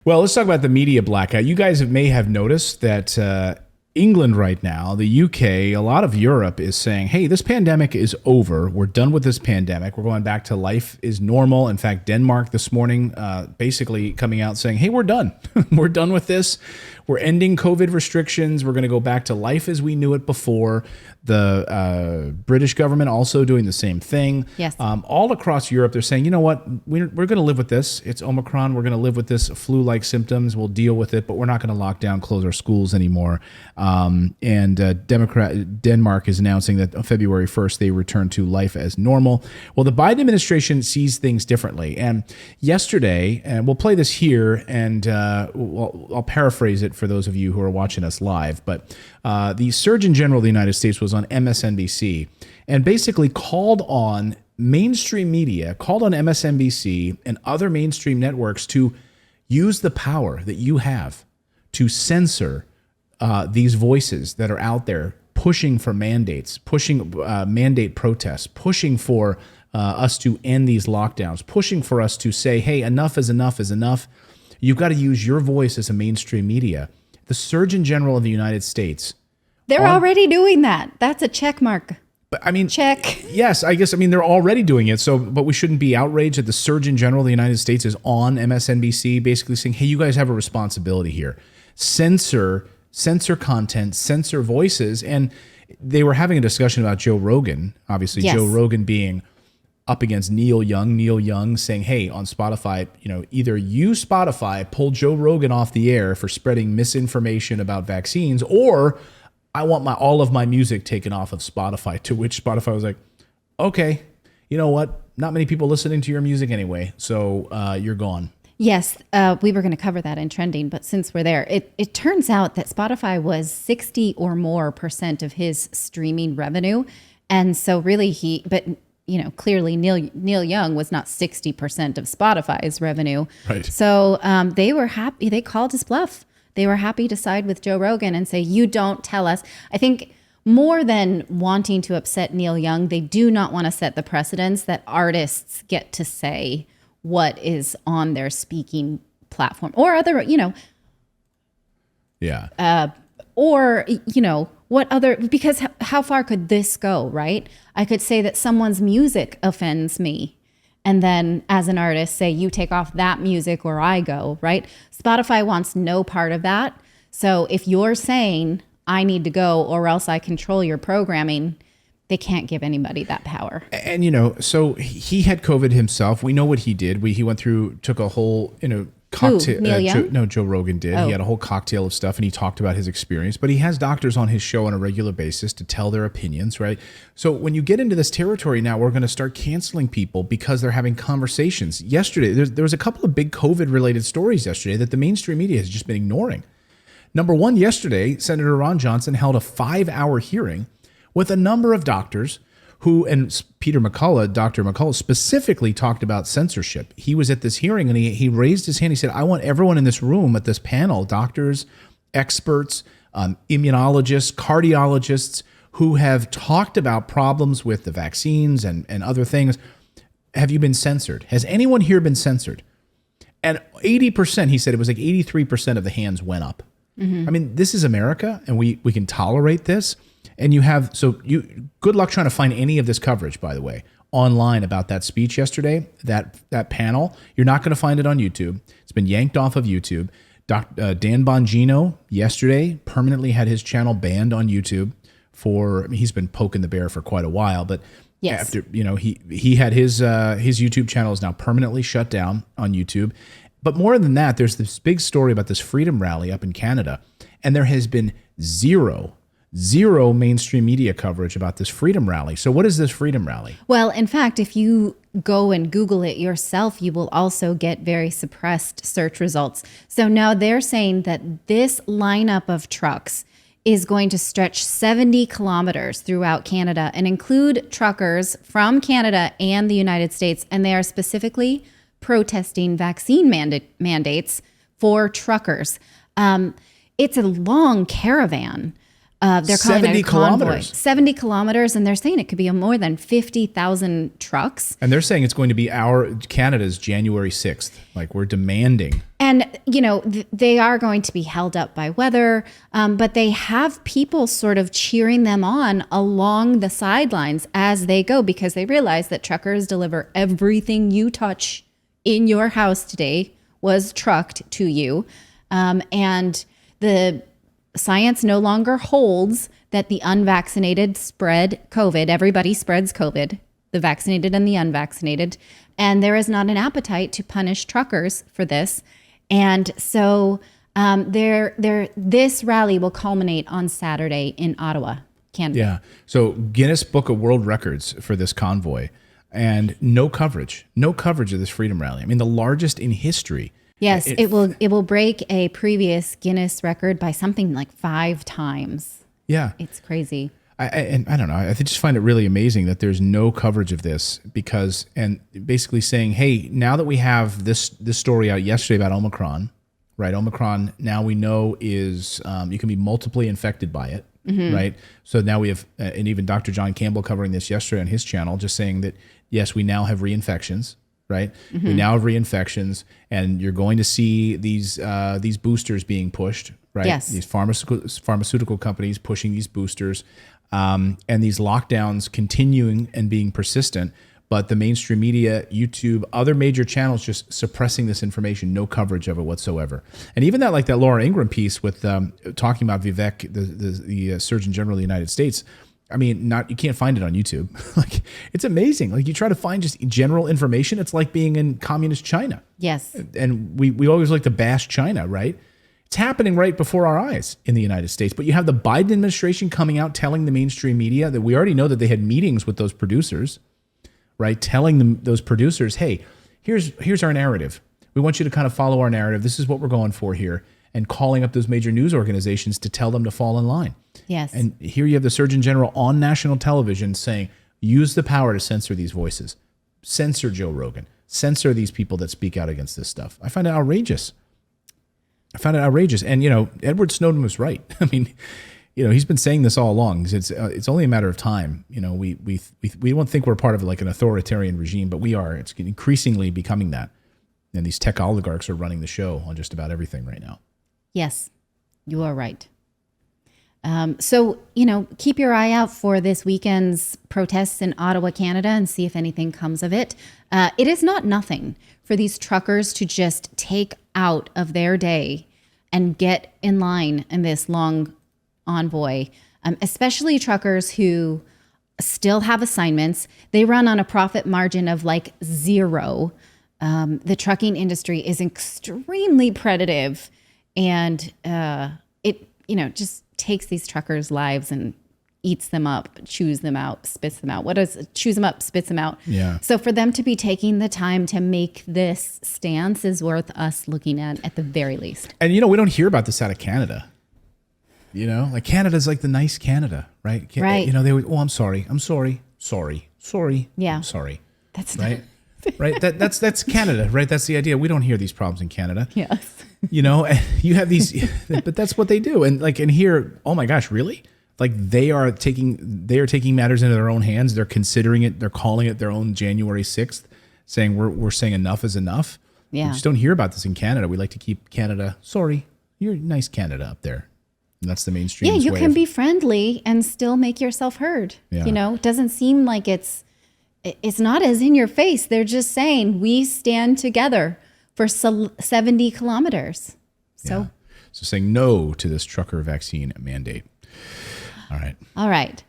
Well, let's talk about the media blackout. You guys may have noticed that England right now, the UK, a lot of Europe is saying, hey, this pandemic is over. We're done with this pandemic. We're going back to life is normal. In fact, Denmark this morning basically coming out saying, hey, we're done. We're done with this. We're ending COVID restrictions. We're going to go back to life as we knew it before. The British government also doing the same thing. Yes. All across Europe, they're saying, you know what, we're going to live with this. It's Omicron. We're going to live with this flu-like symptoms. We'll deal with it, but we're not going to lock down, close our schools anymore. Denmark is announcing that on February 1st, they return to life as normal. Well, the Biden administration sees things differently. And yesterday, and we'll play this here, and I'll paraphrase it for those of you who are watching us live, but the Surgeon General of the United States was on MSNBC and basically called on mainstream media, called on MSNBC and other mainstream networks to use the power that you have to censor these voices that are out there pushing for mandates, pushing mandate protests, pushing for us to end these lockdowns, pushing for us to say, hey, enough is enough is enough. You've got to use your voice as a mainstream media. The Surgeon General of the United States. They're already doing that. That's a check mark. But I mean, check. Yes, I guess. I mean, they're already doing it. So, but we shouldn't be outraged that the Surgeon General of the United States is on MSNBC, basically saying, "Hey, you guys have a responsibility here. Censor content, censor voices." And they were having a discussion about Joe Rogan. Obviously, Yes. Joe Rogan being up against Neil Young. Neil Young saying, "Hey, on Spotify, either you Spotify pull Joe Rogan off the air for spreading misinformation about vaccines, or I want all of my music taken off of Spotify." To which Spotify was like, "Okay, you know what? Not many people listening to your music anyway, so you're gone." Yes, we were going to cover that in trending, but since we're there, it turns out that Spotify was 60 or more % of his streaming revenue, and so really clearly Neil Young was not 60% of Spotify's revenue. Right. So they were happy. They called his bluff. They were happy to side with Joe Rogan and say, you don't tell us. I think more than wanting to upset Neil Young, they do not want to set the precedence that artists get to say what is on their speaking platform or other, Yeah. what other, because how far could this go, right? I could say that someone's music offends me. And then as an artist, say, you take off that music or I go, right? Spotify wants no part of that. So if you're saying I need to go or else I control your programming, they can't give anybody that power. And, so he had COVID himself. We know what he did. He went through, took a whole, cocktail. Who, Neil Young? Joe Rogan did. Oh. He had a whole cocktail of stuff and he talked about his experience, but he has doctors on his show on a regular basis to tell their opinions, right? So when you get into this territory now, we're going to start canceling people because they're having conversations. Yesterday, there was a couple of big COVID related stories yesterday that the mainstream media has just been ignoring. Number one, yesterday, Senator Ron Johnson held a 5-hour hearing with a number of doctors who, and Dr. McCullough specifically talked about censorship. He was at this hearing and he raised his hand. He said, I want everyone in this room at this panel, doctors, experts, immunologists, cardiologists, who have talked about problems with the vaccines and other things. Have you been censored? Has anyone here been censored? And 80%, he said it was like 83% of the hands went up. Mm-hmm. I mean, this is America and we can tolerate this. And good luck trying to find any of this coverage, by the way, online about that speech yesterday, that panel. You're not going to find it on YouTube. It's been yanked off of YouTube. Dan Bongino yesterday permanently had his channel banned on YouTube he's been poking the bear for quite a while, but yes. After, he had his YouTube channel is now permanently shut down on YouTube. But more than that, there's this big story about this freedom rally up in Canada, and there has been zero mainstream media coverage about this freedom rally. So what is this freedom rally? Well, in fact, if you go and Google it yourself, you will also get very suppressed search results. So now they're saying that this lineup of trucks is going to stretch 70 kilometers throughout Canada and include truckers from Canada and the United States. And they are specifically protesting vaccine mandates for truckers. It's a long caravan. They're calling 70 it a convoy. kilometers. 70 kilometers, and they're saying it could be more than 50,000 trucks. And they're saying it's going to be Canada's January 6th. Like, we're demanding. And, you know, they are going to be held up by weather, but they have people sort of cheering them on along the sidelines as they go, because they realize that truckers deliver everything you touch in your house today was trucked to you. And the science no longer holds that the unvaccinated spread COVID. Everybody spreads COVID, the vaccinated and the unvaccinated. And there is not an appetite to punish truckers for this. And so this rally will culminate on Saturday in Ottawa, Canada. Yeah. So Guinness Book of World Records for this convoy, and no coverage of this freedom rally. I mean, the largest in history. Yes, it will break a previous Guinness record by something like 5 times. Yeah. It's crazy. I don't know. I just find it really amazing that there's no coverage of this, and basically saying, hey, now that we have this story out yesterday about Omicron, right? Omicron now we know is you can be multiply infected by it, right? So now we have, and even Dr. John Campbell covering this yesterday on his channel, just saying that yes, we now have reinfections. Right, we now have reinfections, and you're going to see these boosters being pushed. Right, yes. These pharmaceutical companies pushing these boosters, and these lockdowns continuing and being persistent. But the mainstream media, YouTube, other major channels just suppressing this information, no coverage of it whatsoever. And even that Laura Ingraham piece with talking about Vivek, the Surgeon General of the United States. I mean, you can't find it on YouTube. Like, it's amazing. Like, you try to find just general information. It's like being in communist China. Yes. And we always like to bash China, right? It's happening right before our eyes in the United States. But you have the Biden administration coming out telling the mainstream media that we already know that they had meetings with those producers, right? Telling them, those producers, hey, here's our narrative. We want you to kind of follow our narrative. This is what we're going for here. And calling up those major news organizations to tell them to fall in line. Yes. And here you have the Surgeon General on national television saying, use the power to censor these voices. Censor Joe Rogan. Censor these people that speak out against this stuff. I find it outrageous. And, Edward Snowden was right. I mean, he's been saying this all along. It's only a matter of time. We don't think we're part of like an authoritarian regime, but we are. It's increasingly becoming that. And these tech oligarchs are running the show on just about everything right now. Yes, you are right. So, keep your eye out for this weekend's protests in Ottawa, Canada, and see if anything comes of it. It is not nothing for these truckers to just take out of their day and get in line in this long envoy, especially truckers who still have assignments. They run on a profit margin of like 0. The trucking industry is extremely predative, and it just takes these truckers' lives and eats them up, chews them out, spits them out. Chews them up, spits them out. Yeah. So for them to be taking the time to make this stance is worth us looking at the very least. And we don't hear about this out of Canada. Like Canada's like the nice Canada, right? Right. They would, I'm sorry. Yeah. I'm sorry. That's right. Right. That's Canada, right? That's the idea. We don't hear these problems in Canada. Yes. You have these, but that's what they do. And here, oh my gosh, really? Like they are taking matters into their own hands. They're considering it. They're calling it their own January 6th, saying we're saying enough is enough. Yeah. We just don't hear about this in Canada. We like to keep Canada. Sorry, you're nice Canada up there. And that's the mainstream. Yeah, you can be friendly and still make yourself heard. Yeah. It doesn't seem like it's not as in your face. They're just saying we stand together for 70 kilometers. So saying no to this trucker vaccine mandate. All right.